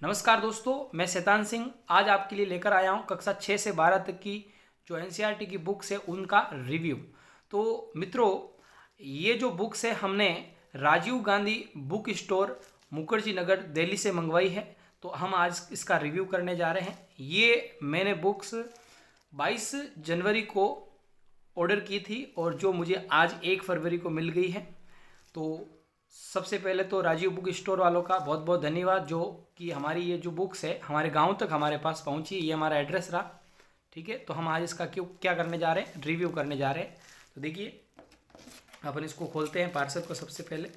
नमस्कार दोस्तों, मैं शैतान सिंह आज आपके लिए लेकर आया हूं कक्षा 6 से 12 तक की जो एनसीईआरटी की बुक्स है उनका रिव्यू। तो मित्रों, ये जो बुक्स है हमने राजीव गांधी बुक स्टोर मुखर्जी नगर दिल्ली से मंगवाई है। तो हम आज इसका रिव्यू करने जा रहे हैं। ये मैंने बुक्स 22 जनवरी को ऑर्डर की थी और जो मुझे आज 1 फरवरी को मिल गई है। तो सबसे पहले तो राजीव बुक स्टोर वालों का बहुत बहुत धन्यवाद जो कि हमारी ये जो बुक्स है हमारे गांव तक हमारे पास पहुंची। ये हमारा एड्रेस रहा। ठीक है, तो हम आज इसका क्यों क्या करने जा रहे हैं, रिव्यू करने जा रहे हैं। तो देखिए, अपन इसको खोलते हैं पार्सल को। सबसे पहले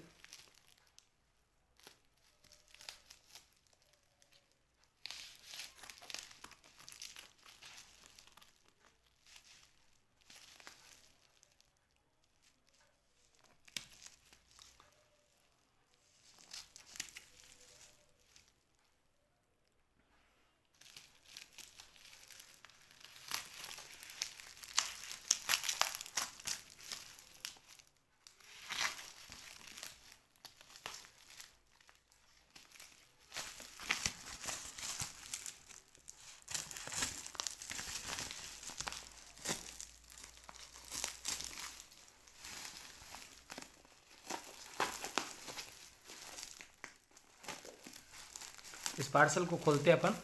इस पार्सल को खोलते हैं अपन।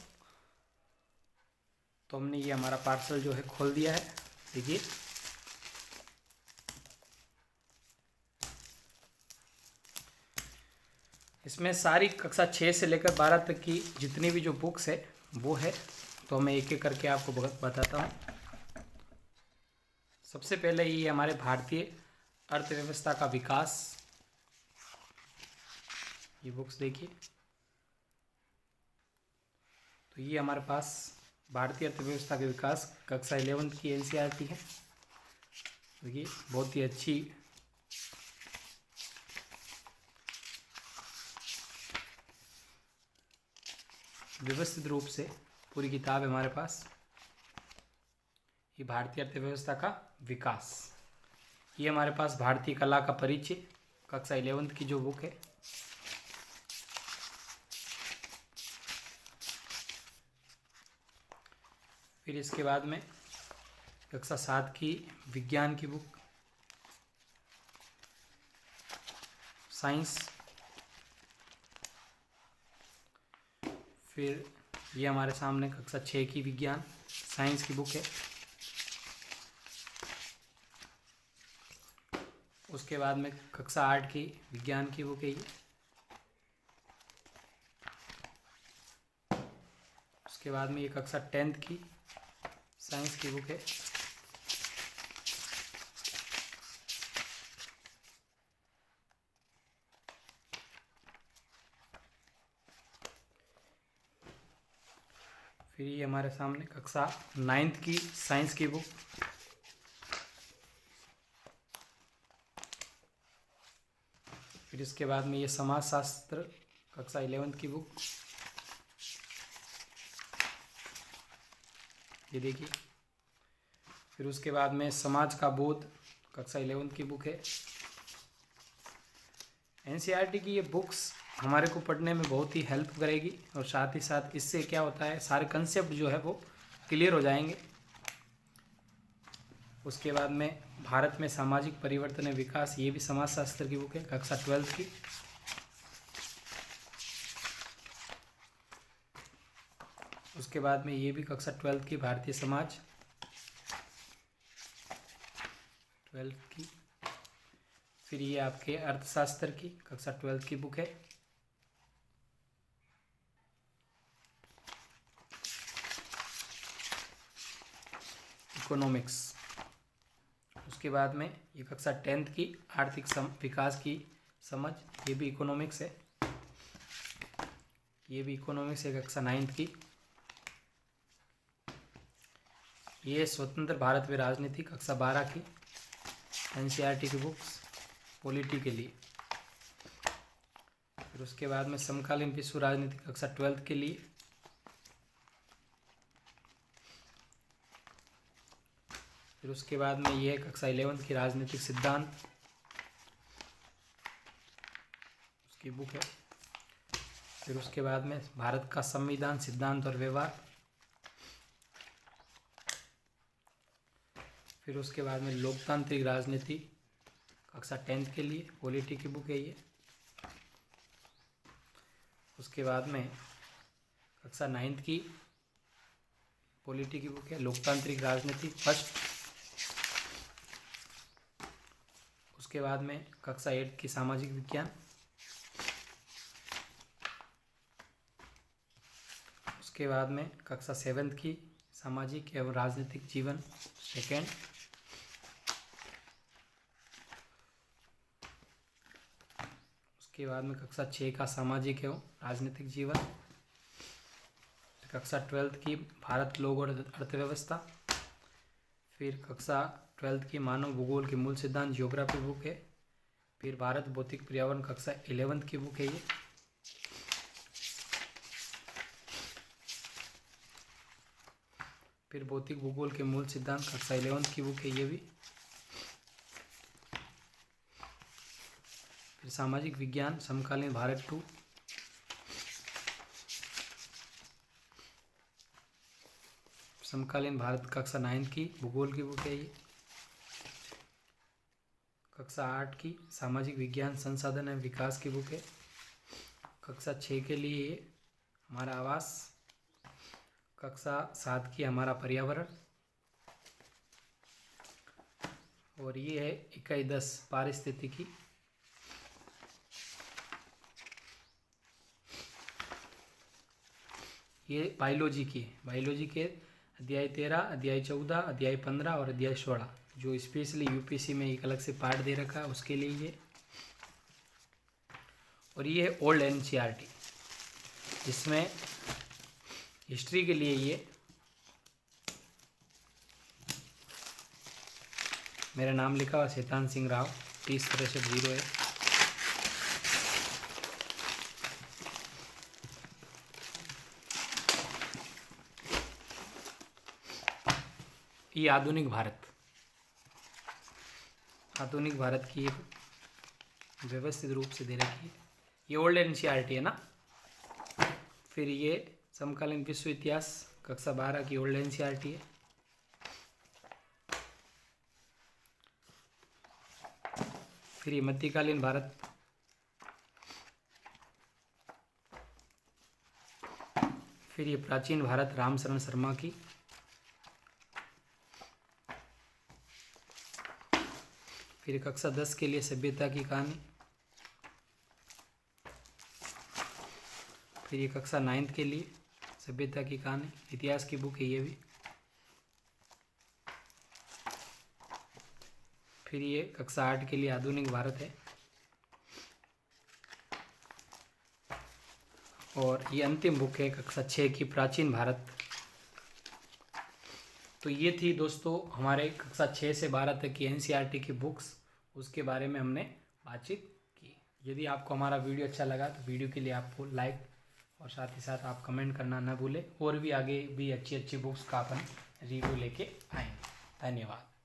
तो हमने ये हमारा पार्सल जो है खोल दिया है। देखिए, इसमें सारी कक्षा 6 से लेकर 12 तक की जितनी भी जो बुक्स है वो है। तो मैं एक एक करके आपको बताता हूँ। सबसे पहले ये हमारे भारतीय अर्थव्यवस्था का विकास, ये बुक्स देखिए। तो ये हमारे पास भारतीय अर्थव्यवस्था के विकास कक्षा 11 की एनसीईआरटी है। देखिए, बहुत ही अच्छी व्यवस्थित रूप से पूरी किताब है हमारे पास। ये भारतीय अर्थव्यवस्था का विकास। ये हमारे पास भारतीय कला का परिचय कक्षा 11 की जो बुक है। फिर इसके बाद में कक्षा 7 की विज्ञान की बुक, साइंस। फिर ये हमारे सामने कक्षा 6 की विज्ञान साइंस की बुक है। उसके बाद में कक्षा 8 की विज्ञान की बुक है ये। उसके बाद में ये कक्षा 10th की साइंस की बुक है। फिर ये हमारे सामने कक्षा 9th की साइंस की बुक। फिर इसके बाद में ये समाजशास्त्र कक्षा 11th की बुक, ये देखिए। फिर उसके बाद में समाज का बोध कक्षा 11th की बुक है। एनसीईआरटी की ये बुक्स हमारे को पढ़ने में बहुत ही हेल्प करेगी और साथ ही साथ इससे क्या होता है, सारे कंसेप्ट जो है वो क्लियर हो जाएंगे। उसके बाद में भारत में सामाजिक परिवर्तन एवं विकास, ये भी समाजशास्त्र की बुक है कक्षा 12th की। उसके बाद में ये भी कक्षा 12th की भारतीय समाज 12th की। फिर ये आपके अर्थशास्त्र की कक्षा 12th की बुक है। इकोनॉमिक्स। उसके बाद में ये कक्षा 10th की आर्थिक विकास की समझ, ये भी इकोनॉमिक्स है। ये भी इकोनॉमिक्स है कक्षा 9th की। ये स्वतंत्र भारत में राजनीति कक्षा 12 की एनसीईआरटी की बुक्स पॉलिटी के लिए। फिर उसके बाद में समकालीन विश्व राजनीति कक्षा 12th के लिए। फिर उसके बाद में ये कक्षा 11th की राजनीतिक सिद्धांत उसकी बुक है। फिर उसके बाद में भारत का संविधान, सिद्धांत और व्यवहार। फिर उसके बाद में लोकतांत्रिक राजनीति, कक्षा 10th के लिए पॉलिटी की बुक है ये। उसके बाद में कक्षा 9th की पॉलिटी की बुक है लोकतांत्रिक राजनीति फर्स्ट। उसके बाद में कक्षा 8 की सामाजिक विज्ञान। उसके बाद में कक्षा 7th की सामाजिक एवं राजनीतिक जीवन सेकेंड। उसके बाद में कक्षा 6 का सामाजिक एवं राजनीतिक जीवन। कक्षा 12th की भारत, लोग और अर्थव्यवस्था। फिर कक्षा 12th की मानव भूगोल के मूल सिद्धांत जियोग्राफी बुक है। फिर भारत भौतिक पर्यावरण कक्षा 11th की बुक है ये। फिर भौतिक भूगोल के मूल सिद्धांत कक्षा 11th की बुक है ये भी। फिर सामाजिक विज्ञान समकालीन भारत 2। समकालीन भारत कक्षा 9 की भूगोल की बुक है ये। कक्षा 8 की सामाजिक विज्ञान संसाधन एवं विकास की बुक है। कक्षा 6 के लिए ये हमारा आवास। कक्षा 7 की हमारा पर्यावरण। और ये है इकाई 10 पारिस्थितिकी। ये बायोलॉजी की है। बायोलॉजी के अध्याय 13, अध्याय 14, अध्याय 15 और अध्याय 16 जो स्पेशली यूपीएससी में एक अलग से पार्ट दे रखा है उसके लिए ये। और ये है ओल्ड एनसीईआरटी जिसमें हिस्ट्री के लिए ये मेरा नाम लिखा हुआ शैतान सिंह राव 3063 है। ये आधुनिक भारत, आधुनिक भारत की व्यवस्थित रूप से दे रखी है। ये ओल्ड एनसीईआरटी है ना। फिर ये समकालीन विश्व इतिहास कक्षा 12 की ओल्ड एनसीईआरटी है। फिर ये मध्यकालीन भारत। फिर ये प्राचीन भारत रामशरण शर्मा की। फिर कक्षा 10 के लिए सभ्यता की कहानी। फिर ये कक्षा 9th के लिए सभ्यता की कहानी, इतिहास की बुक है ये भी। फिर ये कक्षा 8 के लिए आधुनिक भारत है। और ये अंतिम बुक है कक्षा 6 की प्राचीन भारत। तो ये थी दोस्तों हमारे कक्षा 6 से 12 तक की एनसीईआरटी की बुक्स, उसके बारे में हमने बातचीत की। यदि आपको हमारा वीडियो अच्छा लगा तो वीडियो के लिए आपको लाइक और साथ ही साथ आप कमेंट करना न भूलें। और भी आगे भी अच्छी अच्छी बुक्स का अपन रिव्यू लेके आएंगे। धन्यवाद।